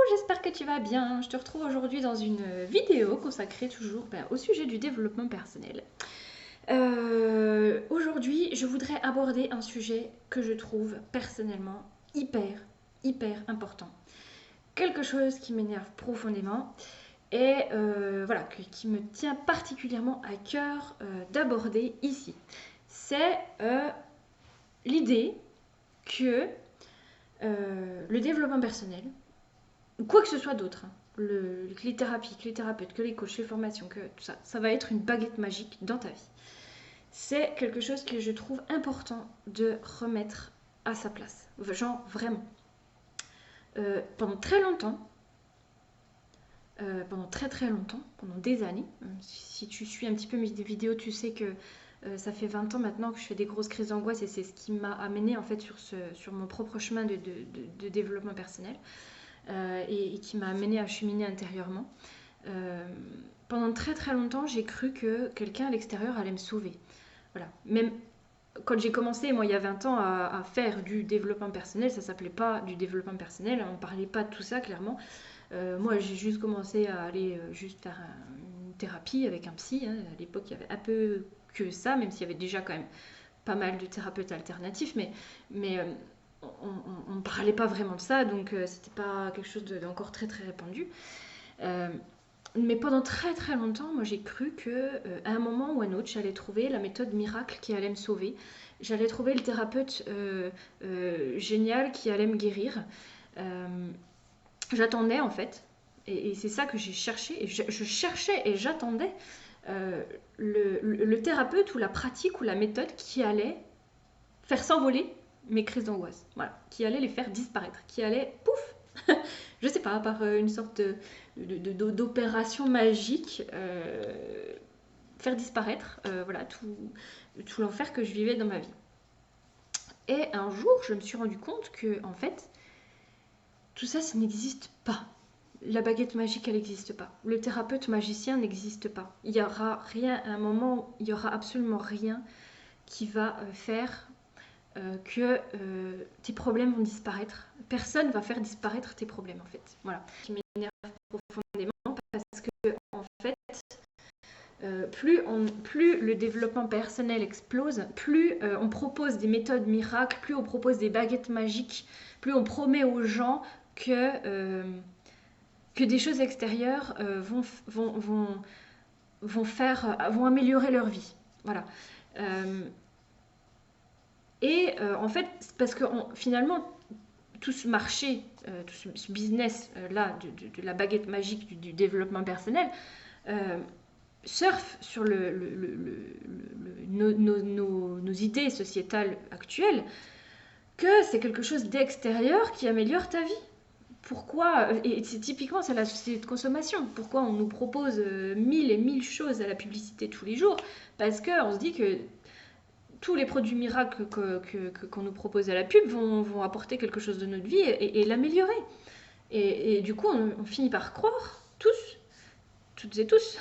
j'espère que tu vas bien. Je te retrouve aujourd'hui dans une vidéo consacrée toujours au sujet du développement personnel. Aujourd'hui, je voudrais aborder un sujet que je trouve personnellement hyper important. Quelque chose qui m'énerve profondément et voilà, qui me tient particulièrement à cœur d'aborder ici. C'est l'idée que le développement personnel, ou quoi que ce soit d'autre, hein, que les thérapies, que les thérapeutes, que les coachs, les formations, que tout ça, ça va être une baguette magique dans ta vie. C'est quelque chose que je trouve important de remettre à sa place. Genre, vraiment. Pendant très longtemps, pendant des années, si tu suis un petit peu mes vidéos, tu sais que ça fait 20 ans maintenant que je fais des grosses crises d'angoisse et c'est ce qui m'a amené en fait sur mon propre chemin de développement personnel. Et qui m'a amené à cheminer intérieurement. Pendant très longtemps, j'ai cru que quelqu'un à l'extérieur allait me sauver. Voilà. Même quand j'ai commencé, moi, il y a 20 ans, à faire du développement personnel, ça s'appelait pas du développement personnel, on ne parlait pas de tout ça, clairement. Moi, j'ai juste commencé à aller juste faire une thérapie avec un psy. Hein. À l'époque, il y avait un peu que ça, même s'il y avait déjà quand même pas mal de thérapeutes alternatifs, mais on ne parlait pas vraiment de ça, donc c'était pas quelque chose d'encore très répandu. Euh, mais pendant très longtemps, moi j'ai cru que à un moment ou à un autre, j'allais trouver la méthode miracle qui allait me sauver. J'allais trouver le thérapeute génial qui allait me guérir. Euh, J'attendais en fait, et c'est ça que j'ai cherché. Et je cherchais et j'attendais le thérapeute ou la pratique ou la méthode qui allait faire s'envoler mes crises d'angoisse, voilà, qui allait les faire disparaître, qui allait, pouf, je sais pas, par une sorte d'opération magique, faire disparaître voilà, tout l'enfer que je vivais dans ma vie. Et un jour, je me suis rendu compte que, en fait, tout ça, ça n'existe pas. La baguette magique, elle n'existe pas. Le thérapeute magicien n'existe pas. Il n'y aura rien, à un moment, il n'y aura absolument rien qui va faire que tes problèmes vont disparaître. Personne va faire disparaître tes problèmes, en fait. Voilà. Qui m'énerve profondément parce que, en fait, plus le développement personnel explose, plus on propose des méthodes miracles, plus on propose des baguettes magiques, plus on promet aux gens que des choses extérieures vont améliorer leur vie. Voilà. En fait, parce que finalement, tout ce marché, tout ce business là de la baguette magique du développement personnel surfe sur nos idées sociétales actuelles que c'est quelque chose d'extérieur qui améliore ta vie. Pourquoi, et c'est typiquement c'est la société de consommation, pourquoi on nous propose mille et mille choses à la publicité tous les jours? Parce qu'on se dit que tous les produits miracles qu'on nous propose à la pub vont apporter quelque chose de notre vie et l'améliorer. Et du coup, on finit par croire, toutes et tous,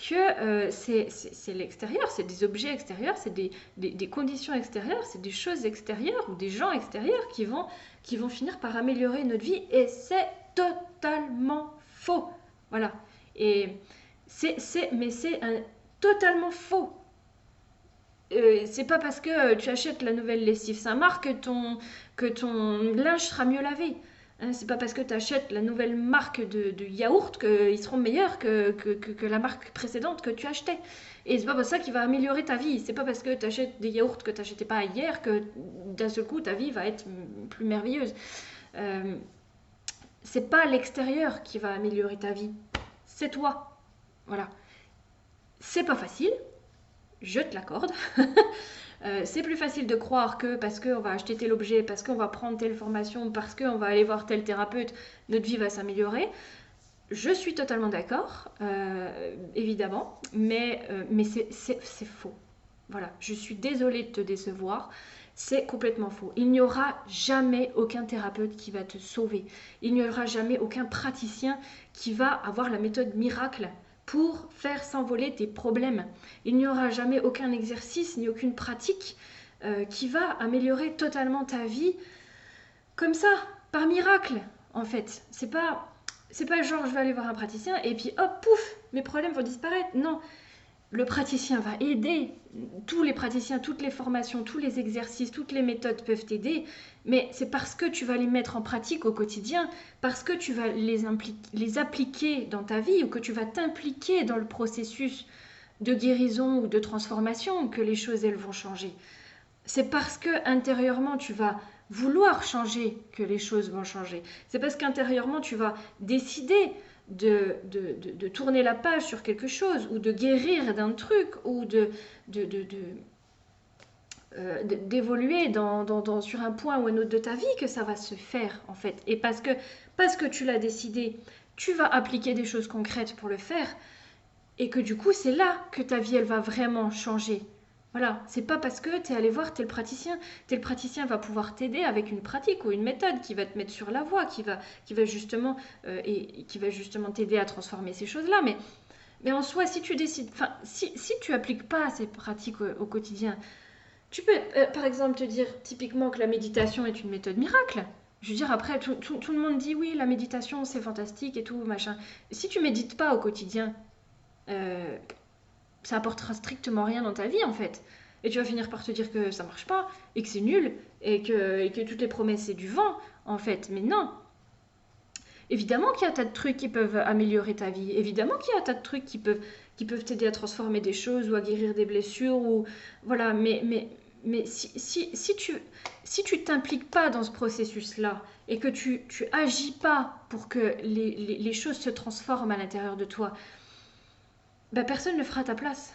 que c'est l'extérieur, c'est des objets extérieurs, c'est des conditions extérieures, c'est des choses extérieures ou des gens extérieurs qui vont finir par améliorer notre vie. Et c'est totalement faux. Voilà. Et mais c'est totalement faux. C'est pas parce que tu achètes la nouvelle lessive Saint-Marc que ton linge sera mieux lavé. Hein, c'est pas parce que tu achètes la nouvelle marque de yaourt qu'ils seront meilleurs que la marque précédente que tu achetais. Et c'est pas pour ça qu'il va améliorer ta vie. C'est pas parce que tu achètes des yaourts que tu n'achetais pas hier que d'un seul coup ta vie va être plus merveilleuse. C'est pas l'extérieur qui va améliorer ta vie, c'est toi. Voilà. C'est pas facile, je te l'accorde. C'est plus facile de croire que parce qu'on va acheter tel objet, parce qu'on va prendre telle formation, parce qu'on va aller voir tel thérapeute, notre vie va s'améliorer. Je suis totalement d'accord, évidemment, mais c'est faux. Voilà, je suis désolée de te décevoir, c'est complètement faux. Il n'y aura jamais aucun thérapeute qui va te sauver. Il n'y aura jamais aucun praticien qui va avoir la méthode miracle pour faire s'envoler tes problèmes. Il n'y aura jamais aucun exercice ni aucune pratique qui va améliorer totalement ta vie comme ça, par miracle. en fait. C'est pas genre je vais aller voir un praticien et puis hop, pouf, mes problèmes vont disparaître. Non, le praticien va aider. Tous les praticiens, toutes les formations, tous les exercices, toutes les méthodes peuvent t'aider, mais c'est parce que tu vas les mettre en pratique au quotidien, parce que tu vas les appliquer dans ta vie ou que tu vas t'impliquer dans le processus de guérison ou de transformation que les choses, elles vont changer. C'est parce que intérieurement, tu vas vouloir changer que les choses vont changer. C'est parce qu'intérieurement, tu vas décider de tourner la page sur quelque chose ou de guérir d'un truc ou d'évoluer sur un point ou un autre de ta vie que ça va se faire en fait. Et parce que tu l'as décidé, tu vas appliquer des choses concrètes pour le faire et que du coup c'est là que ta vie elle va vraiment changer. Voilà, c'est pas parce que tu es allé voir tel praticien va pouvoir t'aider avec une pratique ou une méthode qui va te mettre sur la voie, qui va justement qui va justement t'aider à transformer ces choses-là. Mais en soi, si tu décides, enfin, si tu appliques pas ces pratiques au quotidien, tu peux par exemple te dire typiquement que la méditation est une méthode miracle. Je veux dire, après, tout le monde dit oui, la méditation c'est fantastique et tout, machin. Si tu médites pas au quotidien, euh, ça apportera strictement rien dans ta vie en fait. Et tu vas finir par te dire que ça marche pas, et que c'est nul, et que toutes les promesses c'est du vent en fait. Mais non, évidemment qu'il y a un tas de trucs qui peuvent améliorer ta vie, évidemment qu'il y a un tas de trucs qui peuvent t'aider à transformer des choses ou à guérir des blessures, ou voilà, mais si tu t'impliques pas dans ce processus-là et que tu agis pas pour que les choses se transforment à l'intérieur de toi, ben personne ne le fera à ta place.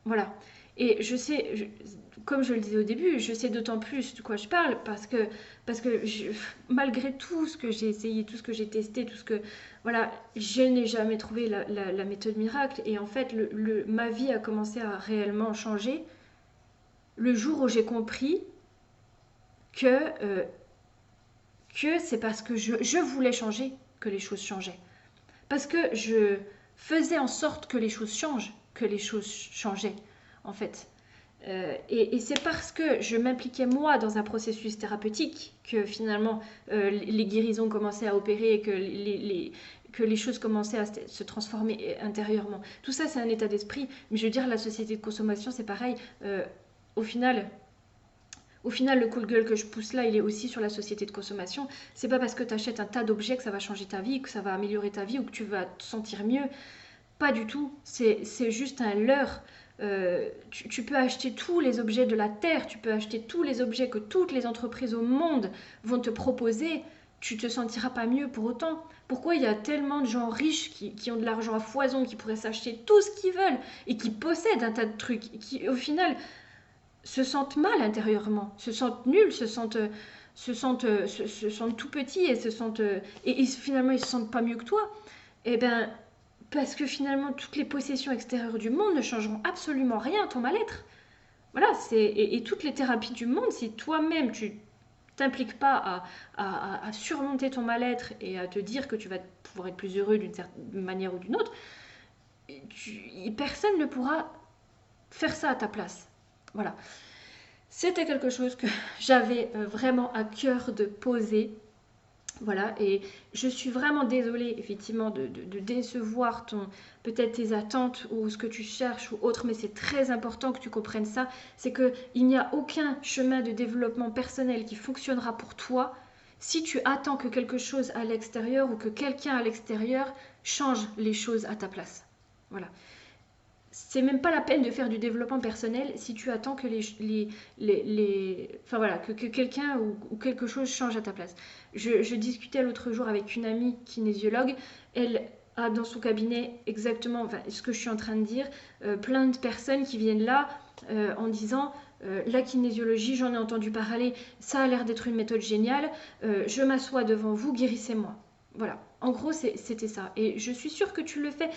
Voilà. Et comme je le disais au début, je sais d'autant plus de quoi je parle parce que malgré tout ce que j'ai essayé, tout ce que j'ai testé, tout ce que... Voilà, je n'ai jamais trouvé la méthode miracle. Et en fait, ma vie a commencé à réellement changer le jour où j'ai compris que, euh, que c'est parce que je voulais changer que les choses changeaient. Parce que je faisais en sorte que les choses changent, que les choses changeaient, en fait. Et c'est parce que je m'impliquais moi dans un processus thérapeutique que finalement les guérisons commençaient à opérer et que les choses commençaient à se transformer intérieurement. Tout ça, c'est un état d'esprit. Mais je veux dire, la société de consommation, c'est pareil. Au final, le coup de gueule que je pousse là, il est aussi sur la société de consommation. C'est pas parce que tu achètes un tas d'objets que ça va changer ta vie, que ça va améliorer ta vie ou que tu vas te sentir mieux. Pas du tout. C'est juste un leurre. Tu peux acheter tous les objets de la Terre, tu peux acheter tous les objets que toutes les entreprises au monde vont te proposer. Tu te sentiras pas mieux pour autant. Pourquoi il y a tellement de gens riches qui ont de l'argent à foison, qui pourraient s'acheter tout ce qu'ils veulent et qui possèdent un tas de trucs, et qui au final se sentent mal intérieurement, se sentent nuls, se sentent tout petits et finalement ils se sentent pas mieux que toi. Eh ben, parce que finalement toutes les possessions extérieures du monde ne changeront absolument rien à ton mal-être. Voilà, et toutes les thérapies du monde, si toi-même tu t'impliques pas à surmonter ton mal-être et à te dire que tu vas pouvoir être plus heureux d'une certaine manière ou d'une autre, personne ne pourra faire ça à ta place. Voilà. C'était quelque chose que j'avais vraiment à cœur de poser. Voilà, et je suis vraiment désolée effectivement de décevoir peut-être tes attentes ou ce que tu cherches ou autre, mais c'est très important que tu comprennes ça. C'est qu'il n'y a aucun chemin de développement personnel qui fonctionnera pour toi si tu attends que quelque chose à l'extérieur ou que quelqu'un à l'extérieur change les choses à ta place. Voilà. C'est même pas la peine de faire du développement personnel si tu attends que enfin voilà, que quelqu'un ou quelque chose change à ta place. Je discutais l'autre jour avec une amie kinésiologue. Elle a dans son cabinet exactement ce que je suis en train de dire. Plein de personnes qui viennent là en disant la kinésiologie, j'en ai entendu parler, ça a l'air d'être une méthode géniale. Je m'assois devant vous, guérissez-moi. Voilà. En gros, c'était ça. Et je suis sûre que tu le fais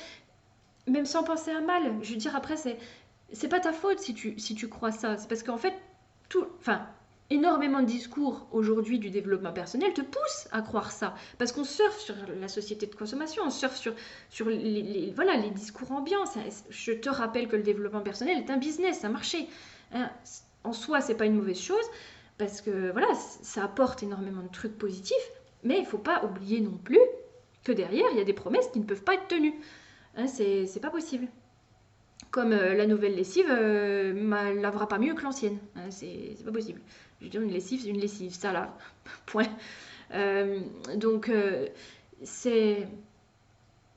même sans penser à mal. Je veux dire, après, c'est pas ta faute si tu crois ça. C'est parce qu'en fait, énormément de discours aujourd'hui du développement personnel te poussent à croire ça. Parce qu'on surfe sur la société de consommation, on surfe sur les discours ambiants. Je te rappelle que le développement personnel est un business, un marché. Hein, en soi, c'est pas une mauvaise chose, parce que voilà, ça apporte énormément de trucs positifs. Mais il ne faut pas oublier non plus que derrière, il y a des promesses qui ne peuvent pas être tenues. Hein, c'est pas possible. Comme la nouvelle lessive lavera pas mieux que l'ancienne. Hein, c'est pas possible. Je veux dire, une lessive, c'est une lessive, ça lave. Point. Euh, donc, c'est.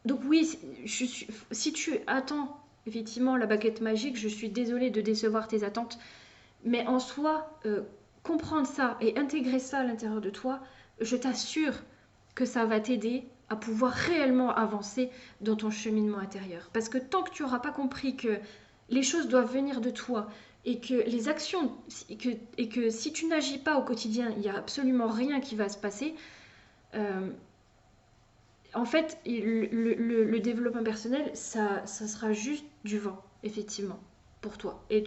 Donc, oui, si tu attends effectivement la baguette magique, je suis désolée de décevoir tes attentes. Mais en soi, comprendre ça et intégrer ça à l'intérieur de toi, je t'assure que ça va t'aider à pouvoir réellement avancer dans ton cheminement intérieur. Parce que tant que tu n'auras pas compris que les choses doivent venir de toi et que les actions, et que si tu n'agis pas au quotidien, il n'y a absolument rien qui va se passer, euh, en fait, le développement personnel, ça sera juste du vent, effectivement, pour toi. Et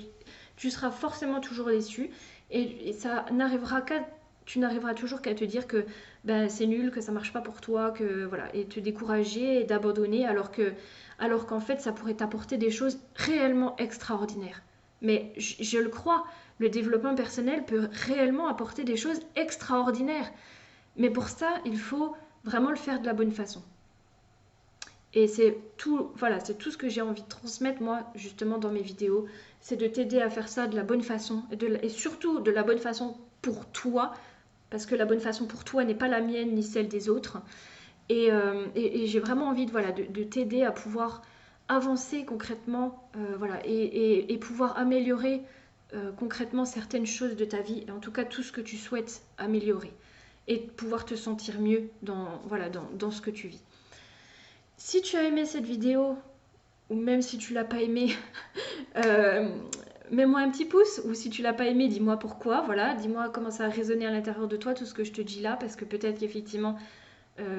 tu seras forcément toujours déçu. Et ça n'arrivera qu'à tu n'arriveras toujours qu'à te dire que ben, c'est nul, que ça marche pas pour toi, que voilà, et te décourager et d'abandonner alors qu'en fait ça pourrait t'apporter des choses réellement extraordinaires. Mais je le crois, le développement personnel peut réellement apporter des choses extraordinaires. Mais pour ça, il faut vraiment le faire de la bonne façon. Et c'est tout, voilà, c'est tout ce que j'ai envie de transmettre moi justement dans mes vidéos, c'est de t'aider à faire ça de la bonne façon et surtout de la bonne façon pour toi, parce que la bonne façon pour toi n'est pas la mienne ni celle des autres. Et j'ai vraiment envie de, voilà, de t'aider à pouvoir avancer concrètement voilà, et pouvoir améliorer concrètement certaines choses de ta vie, et en tout cas tout ce que tu souhaites améliorer, et pouvoir te sentir mieux dans, voilà, dans ce que tu vis. Si tu as aimé cette vidéo, ou même si tu l'as pas aimé, euh, mets-moi un petit pouce, ou si tu l'as pas aimé, dis-moi pourquoi, voilà, dis-moi comment ça a résonné à l'intérieur de toi, tout ce que je te dis là, parce que peut-être qu'effectivement,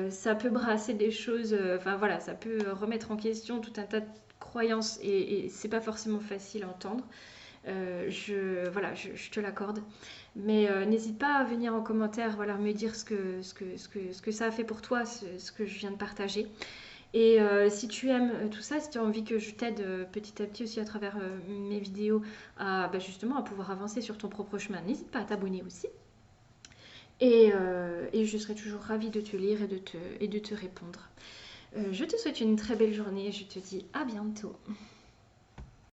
ça peut brasser des choses, enfin voilà, ça peut remettre en question tout un tas de croyances, et c'est pas forcément facile à entendre. Voilà, je te l'accorde. Mais n'hésite pas à venir en commentaire, voilà, me dire ce que ça a fait pour toi, ce que je viens de partager. Et si tu aimes tout ça, si tu as envie que je t'aide petit à petit aussi à travers mes vidéos à bah, justement à pouvoir avancer sur ton propre chemin, n'hésite pas à t'abonner aussi. Et je serai toujours ravie de te lire et de te répondre. Je te souhaite une très belle journée et je te dis à bientôt.